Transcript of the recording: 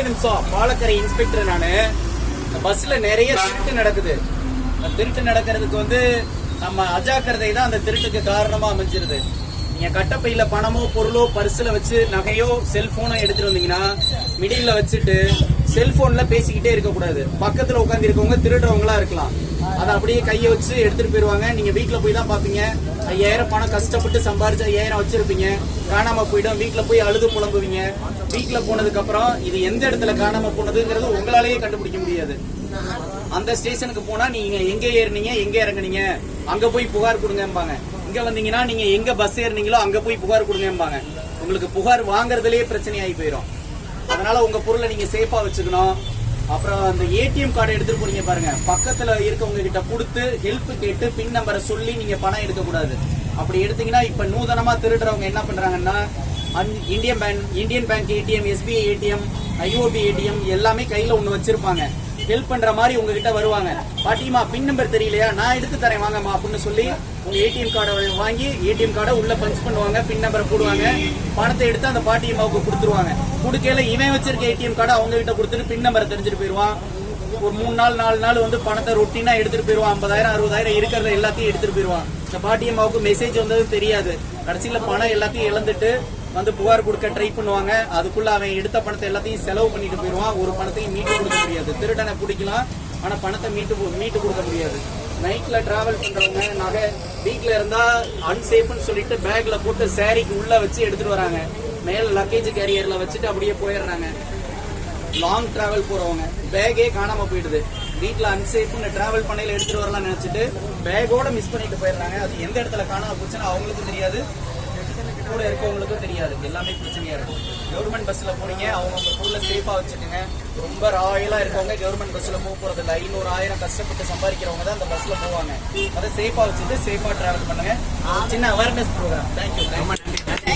நிமிஷம். பாலக்கரை இன்ஸ்பெக்டர் நானு. பஸ்ல நிறைய திருட்டு நடக்குது. திருட்டு நடக்கிறதுக்கு வந்து நம்ம அஜாக்கிரதை தான் அந்த திருட்டுக்கு காரணமா அமைஞ்சிருது. நீங்க கட்டப்பையில பணமோ பொருளோ பர்ஸ்ல வச்சு நகையோ செல்போனோ எடுத்துட்டு வந்தீங்கன்னா மிடில்ல வச்சுட்டு செல்போன்ல பேசிக்கிட்டே இருக்க கூடாது. பக்கத்துல உட்காந்து இருக்கவங்க திருடுறவங்களா இருக்கலாம். அதை அப்படியே கையை வச்சு எடுத்துட்டு போயிருவாங்க. நீங்க வீட்டுல போய் தான் பாப்பீங்க. 5000 பணம் கஷ்டப்பட்டு சம்பாரிச்சு 5000 வச்சிருப்பீங்க, காணாம போயிடும். வீட்டுல போய் அழுது புலம்புவீங்க. வீட்டுல போனதுக்கு அப்புறம் இது எந்த இடத்துல காணாம போனதுங்கிறது உங்களாலேயே கண்டுபிடிக்க முடியாது. அந்த ஸ்டேஷனுக்கு போனா நீங்க எங்க ஏறினீங்க, எங்க இறங்குனீங்க, அங்க போய் புகார் கொடுங்கம்பாங்க. இங்க வந்தீங்கன்னா நீங்க எங்க பஸ் ஏறினீங்களோ அங்க போய் புகார் கொடுங்கம்பாங்க. உங்களுக்கு புகார் வாங்குறதுலயே பிரச்சனை ஆகி போயிடும். அதனால உங்க பொருளை நீங்க சேஃபா வச்சுக்கணும். அப்புறம் அந்த ஏடிஎம் கார்டை எடுத்துட்டு போறீங்க பாருங்க, பக்கத்துல இருக்கவங்க கிட்ட கொடுத்து ஹெல்ப் கேட்டு பின் நம்பரை சொல்லி நீங்க பணம் எடுக்க கூடாது. அப்படி எடுத்தீங்கன்னா இப்ப நூதனமா திருடுறவங்க என்ன பண்றாங்கன்னா, Indian bank ATM, SBI ATM, IOB ATM எல்லாமே கையில ஒண்ணு வச்சிருப்பாங்க. ஹெல்ப் பண்ற மாதிரி உங்ககிட்ட வருவாங்க. பாட்டிமா பின் நம்பர் தெரியலையா, நான் எடுத்து தரேன் வாங்கம்மா அப்படின்னு சொல்லி உங்க ஏடிஎம் கார்டை வாங்கி ஏடிஎம் கார்டை உள்ள பஞ்ச் பண்ணுவாங்க, பின் நம்பரை போடுவாங்க, பணத்தை எடுத்து அந்த பாட்டியம்மாவுக்கு கொடுத்துருவாங்க. கொடுக்கையில இவன் வச்சிருக்க ஏடிஎம் கார்டை அவங்க கிட்ட கொடுத்துட்டு பின் நம்பரை தெரிஞ்சுட்டு போயிருவான். ஒரு 3 நாள் 4 நாள் வந்து பணத்தை ரொட்டீனா எடுத்துட்டு போயிருவான். 50,000 60,000 இருக்கிறத எல்லாத்தையும் எடுத்துட்டு போயிருவான். இந்த பாட்டியம்மாவுக்கு மெசேஜ் வந்தது தெரியாது. கடைசியில பணம் எல்லாத்தையும் இழந்துட்டு வந்து புகார் கொடுக்க ட்ரை பண்ணுவாங்க. அதுக்குள்ள அவன் எடுத்த பணத்தை எல்லாத்தையும் செலவு பண்ணிட்டு போயிருவான். ஒரு பணத்தையும் மீட்டு கொடுக்க முடியாது. திருடனை பிடிக்கலாம், ஆனா பணத்தை மீட்டு கொடுக்க முடியாது. நைட்ல டிராவல் பண்றவங்க நகை வீட்டுல இருந்தா அன்சேஃப்னு சொல்லிட்டு பேக்ல போட்டு சாரிக்கு உள்ள வச்சு எடுத்துட்டு வராங்க. மேல லக்கேஜ் கேரியர்ல வச்சுட்டு அப்படியே போயிடுறாங்க. லாங் டிராவல் போறவங்க பேக்கே காணாம போயிடுது. வீட்டுல அன்சேஃப்னு டிராவல் பண்ணையில எடுத்துட்டு வரலாம் நினைச்சிட்டு பேக்கோட மிஸ் பண்ணிட்டு போயிடுறாங்க. அது எந்த இடத்துல காணாம போச்சுன்னா அவங்களுக்கும் தெரியாது, கூட இருக்கவங்களுக்கும் தெரியாது. எல்லாமே பிரச்சனையா இருக்கும். கவர்மெண்ட் பஸ்ல போனீங்க, அவங்க பொருளை சேஃபா வச்சுக்கோங்க. ரொம்ப ராயலா இருக்கவங்க கவர்மெண்ட் பஸ்ல போறது இல்லை. 500 1000 கஷ்டப்பட்டு சம்பாதிக்கிறவங்க தான் அந்த பஸ்ல போவாங்க. அதை சேஃபா வச்சுட்டு சேஃபா டிராவல் பண்ணுங்க. சின்ன அவேர்னஸ் ப்ரோக்ராம். தேங்க்யூ.